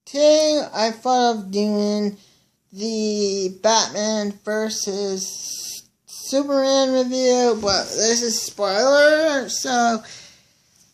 today I thought of doing the Batman versus Superman review, but this is spoiler, so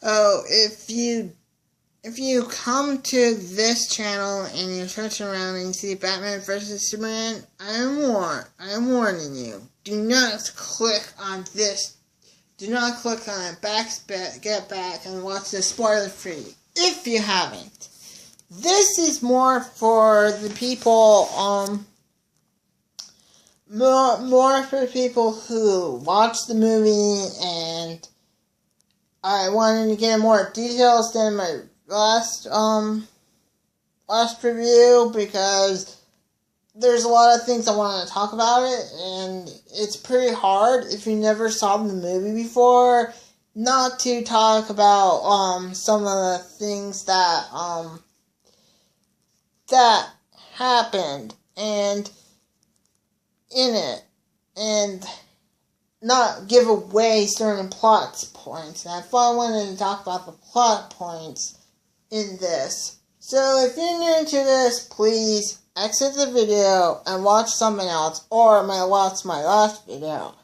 if you come to this channel and you search around and you see Batman versus Superman, I'm warning you. Do not click on this. Do not click on it. Get back and watch the spoiler free if you haven't. This is more for the people, more for people who watch the movie, and I wanted to get more details than my last review, because there's a lot of things I want to talk about it, and it's pretty hard if you never saw the movie before not to talk about some of the things that that happened and in it, and not give away certain plot points. And I thought I wanted to talk about the plot points in this. So if you're new to this, please exit the video and watch something else, or watch my last video.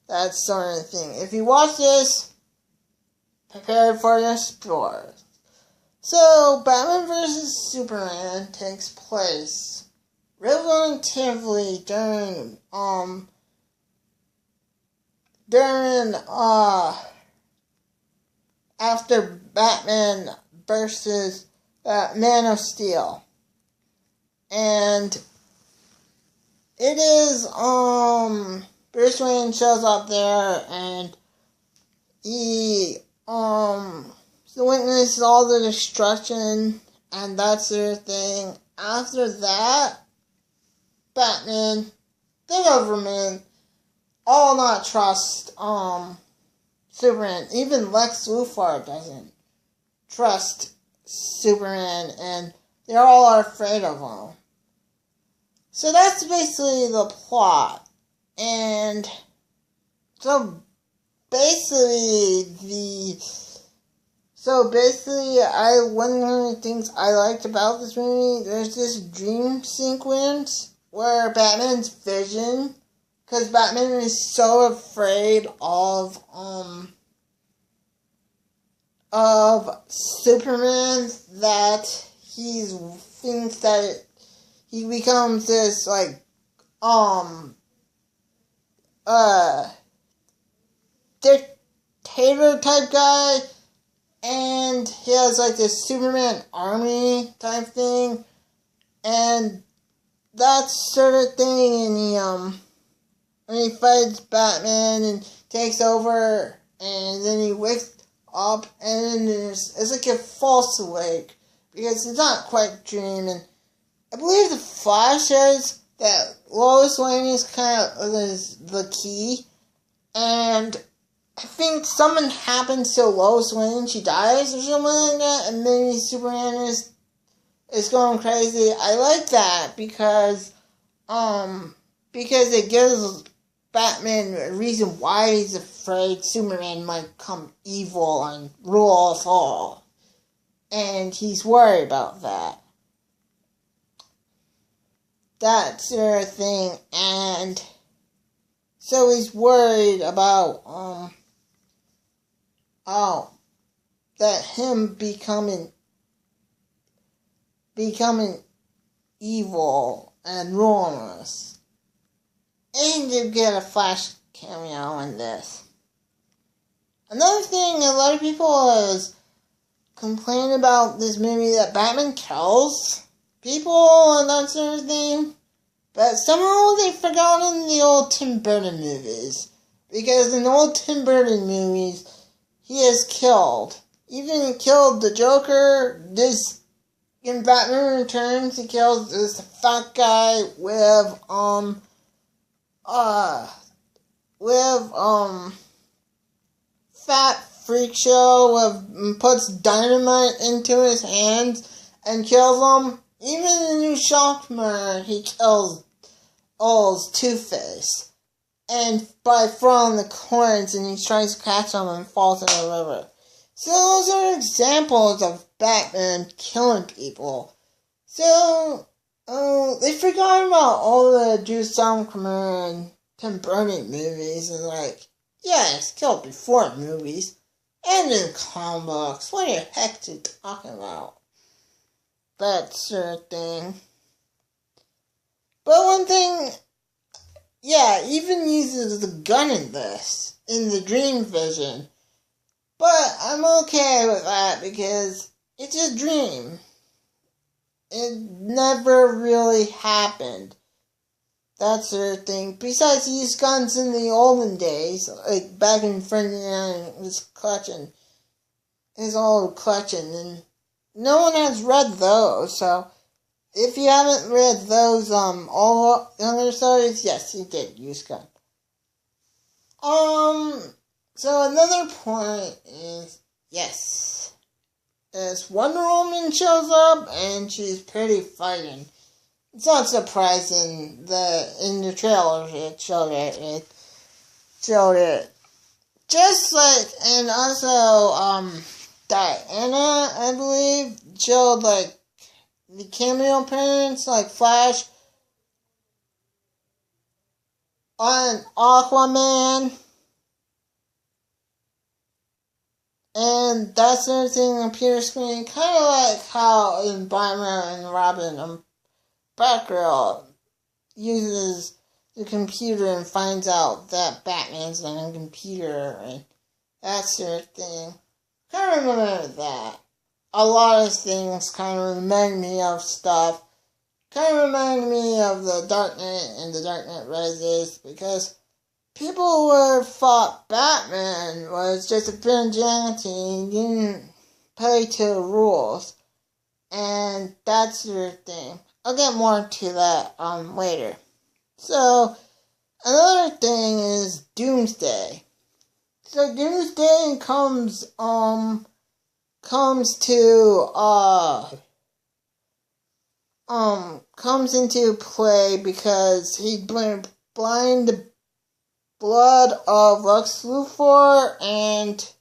That's sort of thing. If you watch this, prepare for the spoilers. So, Batman vs. Superman takes place relatively during after Batman versus Man of Steel. And it is, Bruce Wayne shows up there, and he, witnesses all the destruction and that sort of thing. After that, Batman, the government, all not trust, Superman. Even Lex Luthor doesn't trust Superman, and they all are afraid of him. So that's basically the plot. And so basically one of the things I liked about this movie, there's this dream sequence where Batman's vision, because Batman is so afraid of Superman that he thinks that he becomes this, dictator type guy, and he has, this Superman army type thing, and that sort of thing, and he fights Batman and takes over, and then he wakes up, and it's like a false awake, because it's not quite dream. And I believe the Flash says that Lois Lane is kind of the key, and I think something happens to Lois Lane, she dies or something like that, and maybe Superman is going crazy. I like that because it gives Batman a reason why he's afraid Superman might become evil and rule us all. And he's worried about that. That sort of thing. And so he's worried about, that him becoming evil and ruling us. And you get a Flash cameo in this. Another thing, a lot of people is complaining about this movie that Batman kills people and that sort of thing. But somehow they've forgotten the old Tim Burton movies. Because in the old Tim Burton movies, he has killed. Even killed the Joker. In Batman Returns, he kills this fat guy with fat freak show puts dynamite into his hands and kills him. Even in the new Shockman, he kills Two-Face. And by throwing the coins, and he tries to catch them and falls in the river. So those are examples of Batman killing people. So, they forgot about all the Juice Salamander and Tim Burton movies, and like, yeah, it's killed before movies, and in comic books. What the heck are you talking about? That sort of thing. But one thing, yeah, even uses the gun in this, in the dream vision. But I'm okay with that because it's a dream. It never really happened. That sort of thing. Besides, he used guns in the olden days, like back in Ferdinand was clutching, his old clutching, and no one has read those, so if you haven't read those, all younger stories, yes, he did use guns. So another point is, yes, is Wonder Woman shows up, and she's pretty fighting. It's not surprising that in the trailer it showed it. Just like, and also, Diana, I believe, showed, like, the cameo appearance, like Flash on Aquaman. And that sort of thing on Peter screen, kind of like how in Batman and Robin, Batgirl uses the computer and finds out that Batman's on a computer and that sort of thing. Kind of remember that. A lot of things kind of remind me of stuff. Kind of remind me of the Dark Knight and the Dark Knight Rises, because people who thought Batman was just a vigilante and didn't play to the rules. And that sort of thing. I'll get more to that later. So, another thing is Doomsday. So Doomsday comes into play because he blind the blood of Lex Luthor and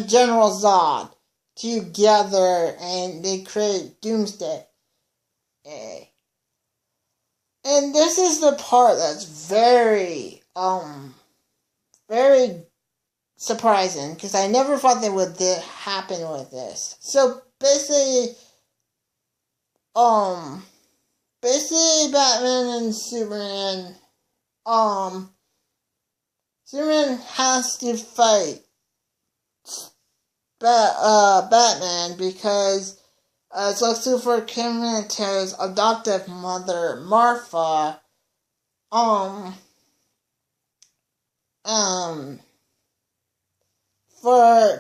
General Zod together, and they create Doomsday. And this is the part that's very surprising, because I never thought that would happen with this. So basically Batman and Superman, Superman has to fight Batman because Lex Luthor kidnapped his adoptive mother, Martha,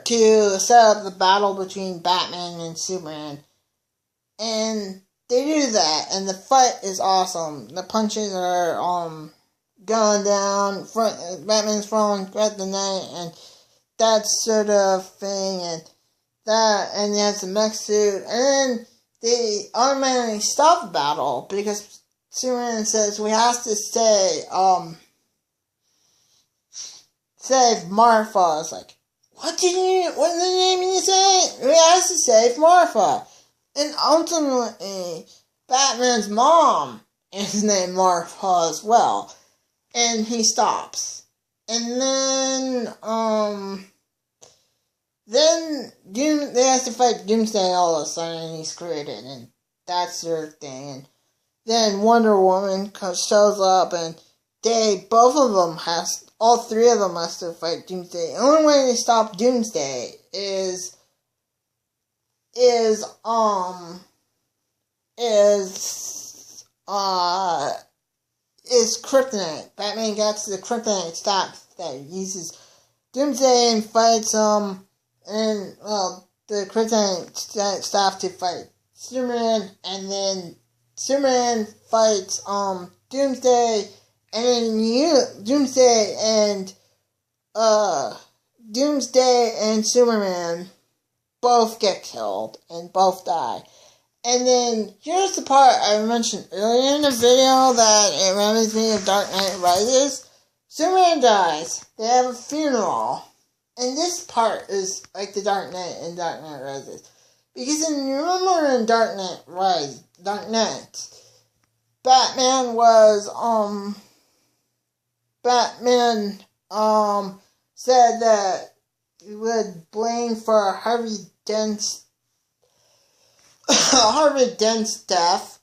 to set up the battle between Batman and Superman. And they do that, and the fight is awesome. The punches are, going down, Batman's throwing throughout the night, and that sort of thing, and he has the mech suit, and then they automatically stop the battle, because Superman says we have to save Martha. It's like, what did the name you say? We have to save Martha. And ultimately, Batman's mom is named Martha as well. And he stops. And then they have to fight Doomsday all of a sudden, and he's created, and that sort of thing. And then Wonder Woman shows up, and all three of them has to fight Doomsday. The only way to stop Doomsday is kryptonite. Batman gets the kryptonite staff that uses Doomsday and fights the kryptonite staff to fight Superman, and then Superman fights Doomsday, and then Doomsday and Superman both get killed and both die. And then here's the part I mentioned earlier in the video that it reminds me of Dark Knight Rises. Superman dies. They have a funeral. And this part is like the Dark Knight and Dark Knight Rises. Because you remember in Dark Knight, Batman was, Batman, said that he would blame for Harvey Dent's death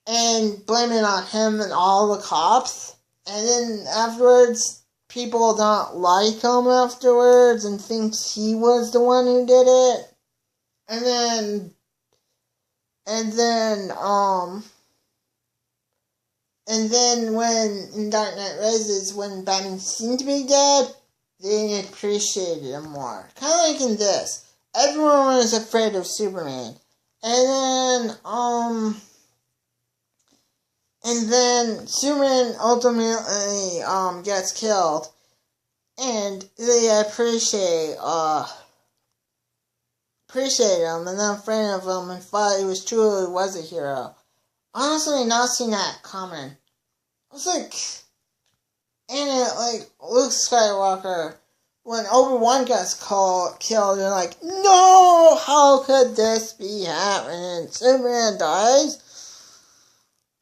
and blame it on him and all the cops. And then afterwards, people don't like him afterwards and thinks he was the one who did it. And then when in Dark Knight Rises, when Batman seemed to be dead, they appreciated him more. Kind of like in this. Everyone was afraid of Superman. And then Superman ultimately gets killed, and they appreciate him and then afraid of him and thought he was a hero. Honestly, not seen that coming. I was like, and it like Luke Skywalker, when Obi-Wan gets killed, you're like, no, how could this be happening? Superman dies.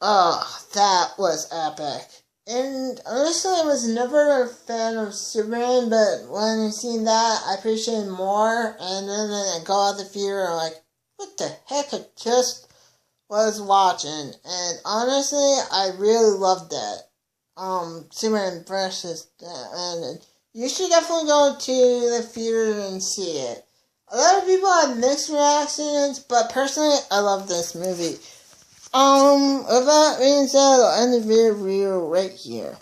That was epic. And honestly, I was never a fan of Superman, but when I seen that, I appreciated it more. And then I go out the theater and like, what the heck? I just was watching. And honestly, I really loved that. Superman versus Batman. And you should definitely go to the theater and see it. A lot of people have mixed reactions, but personally, I love this movie. With that being said, I'll end the video right here.